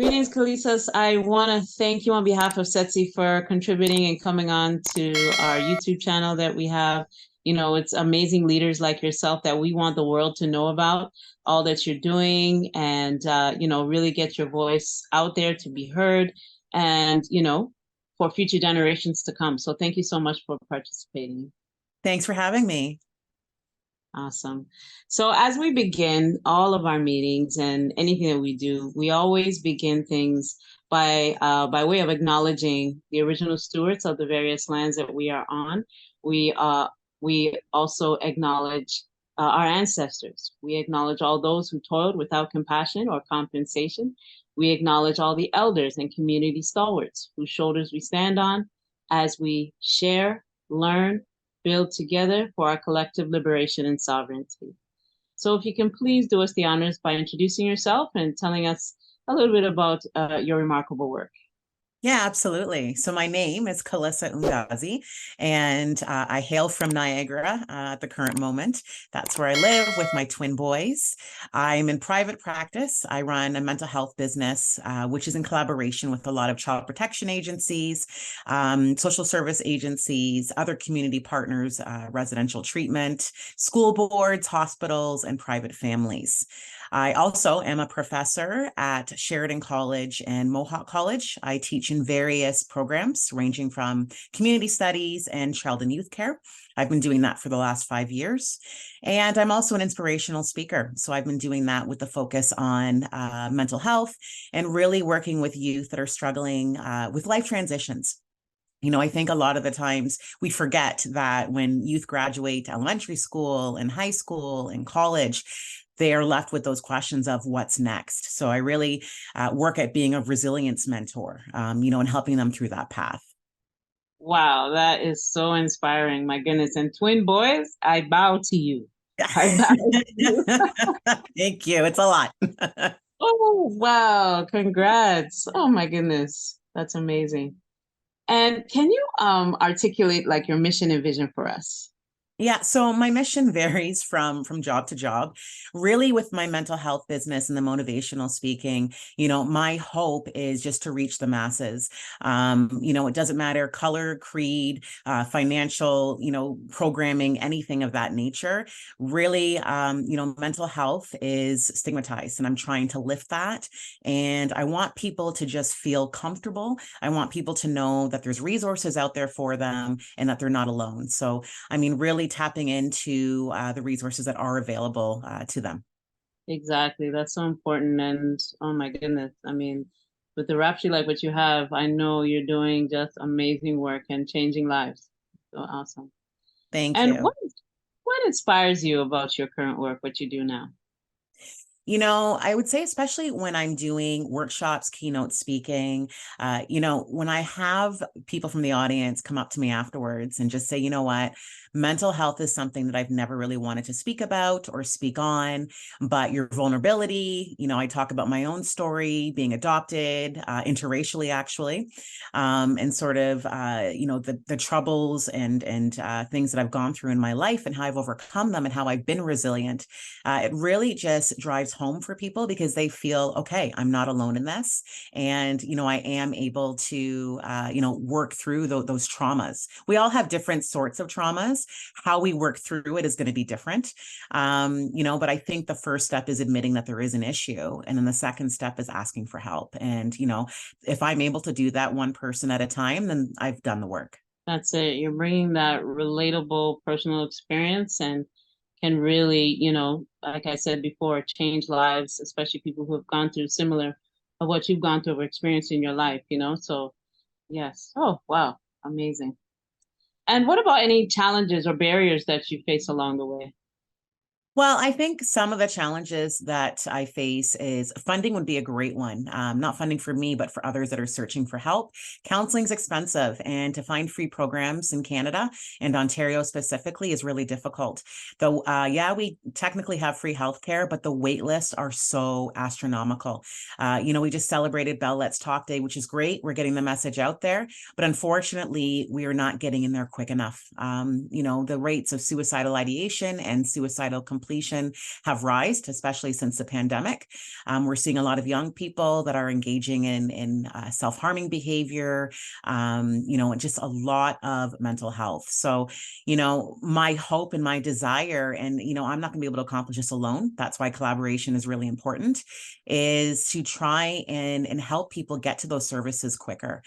Greetings, Calissas. I want to thank you on behalf of Setsi for contributing and coming on to our YouTube channel that we have. You know, it's amazing leaders like yourself that we want the world to know about, all that you're doing, and, really get your voice out there to be heard and, for future generations to come. So thank you so much for participating. Thanks for having me. Awesome. So as we begin all of our meetings and anything that we do, we always begin things by way of acknowledging the original stewards of the various lands that we are on. We also acknowledge our ancestors. We acknowledge all those who toiled without compassion or compensation. We acknowledge all the elders and community stalwarts whose shoulders we stand on as we share, learn, build together for our collective liberation and sovereignty. So if you can please do us the honors by introducing yourself and telling us a little bit about your remarkable work. Yeah, absolutely. So my name is Calissa Ngozi, and I hail from Niagara at the current moment. That's where I live with my twin boys. I'm in private practice. I run a mental health business, which is in collaboration with a lot of child protection agencies, social service agencies, other community partners, residential treatment, school boards, hospitals, and private families. I also am a professor at Sheridan College and Mohawk College. I teach in various programs ranging from community studies and child and youth care. I've been doing that for the last 5 years. And I'm also an inspirational speaker. So I've been doing that with the focus on mental health and really working with youth that are struggling with life transitions. You know, I think a lot of the times we forget that when youth graduate elementary school and high school and college, they are left with those questions of what's next. So I really work at being a resilience mentor, and helping them through that path. Wow, that is so inspiring. My goodness. And twin boys, I bow to you. I bow to you. Thank you. It's a lot. Oh, wow. Congrats. Oh, my goodness. That's amazing. And can you articulate like your mission and vision for us? Yeah, so my mission varies from job to job. Really, with my mental health business and the motivational speaking, my hope is just to reach the masses. It doesn't matter color, creed, financial, programming, anything of that nature. Really, mental health is stigmatized, and I'm trying to lift that. And I want people to just feel comfortable. I want people to know that there's resources out there for them and that they're not alone. So, really tapping into the resources that are available to them. Exactly. That's so important. And oh my goodness. With the Rhapsody like what you have, I know you're doing just amazing work and changing lives. So awesome. Thank And you. what inspires you about your current work, what you do now? I would say, especially when I'm doing workshops, keynote speaking, when I have people from the audience come up to me afterwards and just say, you know what, mental health is something that I've never really wanted to speak about or speak on, but your vulnerability, I talk about my own story, being adopted, interracially, actually, and sort of, the troubles and things that I've gone through in my life and how I've overcome them and how I've been resilient. It really just drives home for people because they feel, okay, I'm not alone in this. And, I am able to, work through those traumas. We all have different sorts of traumas. How we work through it is going to be different. But I think the first step is admitting that there is an issue. And then the second step is asking for help. And, if I'm able to do that one person at a time, then I've done the work. That's it. You're bringing that relatable personal experience and can really, like I said before, change lives, especially people who have gone through similar of what you've gone through or experienced in your life, So, yes. Oh, wow. Amazing. And what about any challenges or barriers that you face along the way? Well, I think some of the challenges that I face is funding would be a great one. Not funding for me, but for others that are searching for help. Counseling is expensive, and to find free programs in Canada and Ontario specifically is really difficult. Though, we technically have free healthcare, but the wait lists are so astronomical. We just celebrated Bell Let's Talk Day, which is great. We're getting the message out there, but unfortunately, we are not getting in there quick enough. The rates of suicidal ideation and suicidal complaints completion have risen, especially since the pandemic. We're seeing a lot of young people that are engaging in self-harming behavior, just a lot of mental health. So, my hope and my desire, and, I'm not going to be able to accomplish this alone. That's why collaboration is really important, is to try and help people get to those services quicker.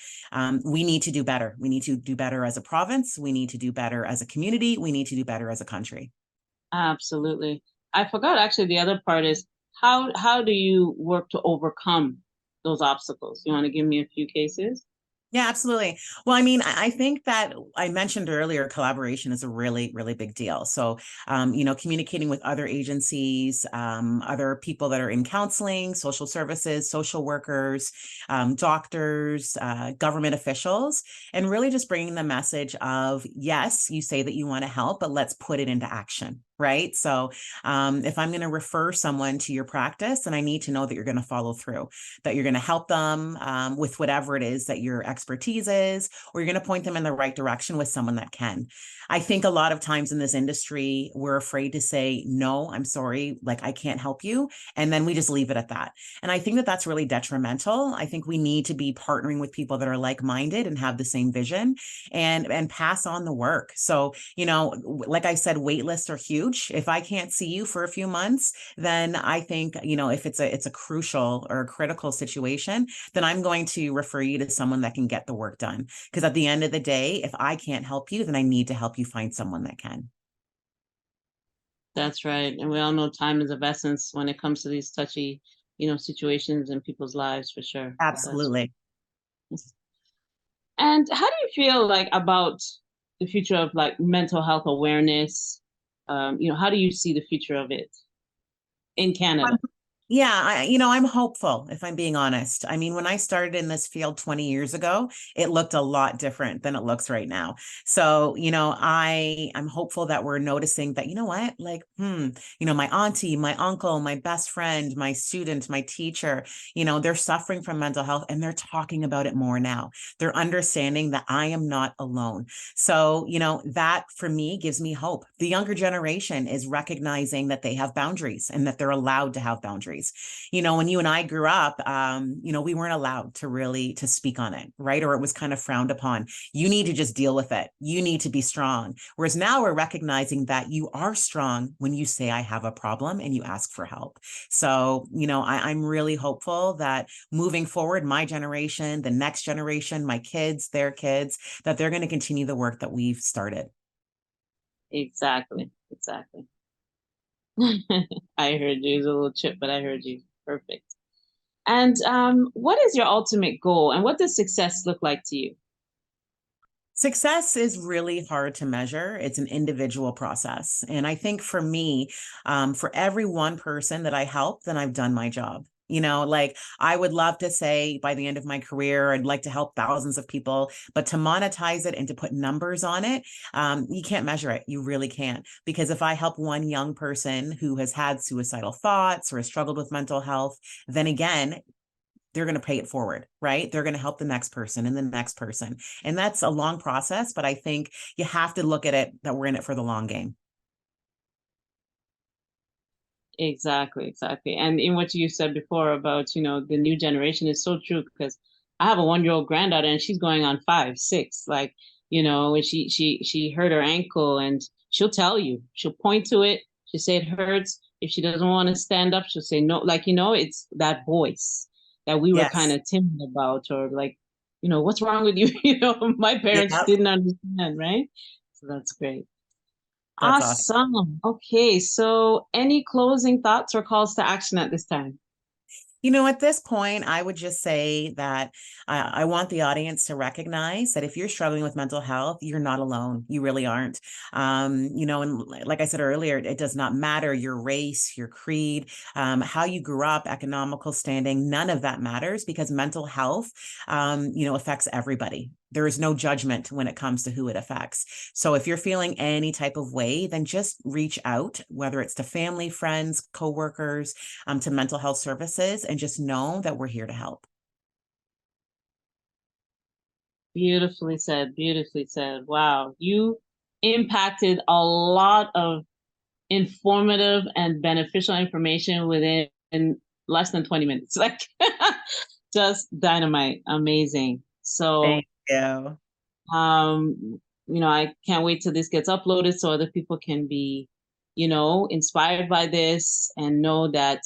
We need to do better. We need to do better as a province. We need to do better as a community. We need to do better as a country. Absolutely. I forgot actually the other part is how do you work to overcome those obstacles? You want to give me a few cases? Yeah, absolutely. Well, I mean, I think that I mentioned earlier, collaboration is a really, really big deal. So, communicating with other agencies, other people that are in counseling, social services, social workers, doctors, government officials, and really just bringing the message of, yes, you say that you want to help, but let's put it into action. Right. So if I'm going to refer someone to your practice, then I need to know that you're going to follow through, that you're going to help them with whatever it is that your expertise is, or you're going to point them in the right direction with someone that can. I think a lot of times in this industry, we're afraid to say, no, I'm sorry, like I can't help you. And then we just leave it at that. And I think that that's really detrimental. I think we need to be partnering with people that are like-minded and have the same vision and pass on the work. So, like I said, wait lists are huge. If I can't see you for a few months, then I think, if it's a crucial or a critical situation, then I'm going to refer you to someone that can get the work done. Because at the end of the day, if I can't help you, then I need to help you find someone that can. That's right. And we all know time is of essence when it comes to these touchy, situations in people's lives for sure. So that's Absolutely. and how do you feel like about the future of like mental health awareness? How do you see the future of it in Canada? Yeah, I'm hopeful, if I'm being honest. I mean, when I started in this field 20 years ago, it looked a lot different than it looks right now. So, I'm hopeful that we're noticing that, what, like, my auntie, my uncle, my best friend, my student, my teacher, they're suffering from mental health and they're talking about it more now. They're understanding that I am not alone. So, that for me gives me hope. The younger generation is recognizing that they have boundaries and that they're allowed to have boundaries. When you and I grew up, we weren't allowed to speak on it, right? Or it was kind of frowned upon. You need to just deal with it. You need to be strong. Whereas now we're recognizing that you are strong when you say, I have a problem and you ask for help. So, I'm really hopeful that moving forward, my generation, the next generation, my kids, their kids, that they're going to continue the work that we've started. Exactly. Exactly. I heard you. It was a little chip, but I heard you. Perfect. And what is your ultimate goal and what does success look like to you? Success is really hard to measure. It's an individual process. And I think for me, for every one person that I help, then I've done my job. Like I would love to say by the end of my career, I'd like to help thousands of people, but to monetize it and to put numbers on it, you can't measure it. You really can't. Because if I help one young person who has had suicidal thoughts or has struggled with mental health, then again, they're going to pay it forward, right? They're going to help the next person and the next person. And that's a long process, but I think you have to look at it that we're in it for the long game. Exactly, exactly. And in what you said before about, the new generation is so true because I have a 1-year-old granddaughter and she's going on 5, 6, like, and she hurt her ankle and she'll tell you, she'll point to it, she'll say it hurts. If she doesn't want to stand up, she'll say no, like, it's that voice that we were kind Yes. of timid about, or like, what's wrong with you? My parents Yep. didn't understand, right? So that's great. That's awesome. Awesome. Okay, so any closing thoughts or calls to action at this time? At this point, I would just say that I want the audience to recognize that if you're struggling with mental health, you're not alone. You really aren't. And like I said earlier, it does not matter your race, your creed, how you grew up, economical standing, none of that matters because mental health, affects everybody. There is no judgment when it comes to who it affects. So if you're feeling any type of way, then just reach out, whether it's to family, friends, coworkers, to mental health services, and just know that we're here to help. Beautifully said. Beautifully said. Wow, you impacted a lot of informative and beneficial information within less than 20 minutes. Like just dynamite, amazing. So Thank you. I can't wait till this gets uploaded so other people can be, inspired by this and know that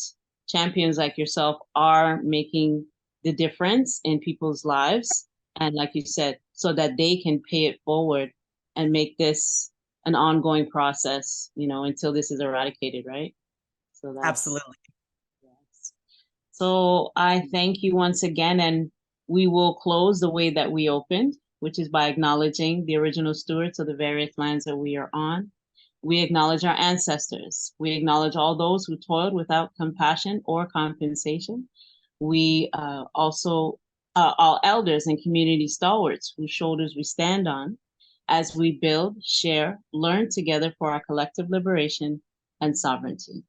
champions like yourself are making the difference in people's lives. And like you said, so that they can pay it forward and make this an ongoing process, until this is eradicated, right? So Absolutely. yes. So I thank you once again, and we will close the way that we opened, which is by acknowledging the original stewards of the various lands that we are on. We acknowledge our ancestors. We acknowledge all those who toiled without compassion or compensation. We also, all elders and community stalwarts whose shoulders we stand on as we build, share, learn together for our collective liberation and sovereignty.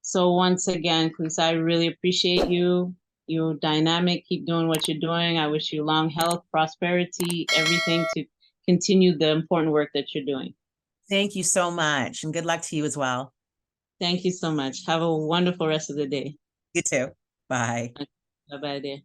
So once again, Calissa, I really appreciate you. You're dynamic. Keep doing what you're doing. I wish you long health, prosperity, everything to continue the important work that you're doing. Thank you so much, and good luck to you as well. Thank you so much. Have a wonderful rest of the day. You too. Bye. Bye-bye, dear.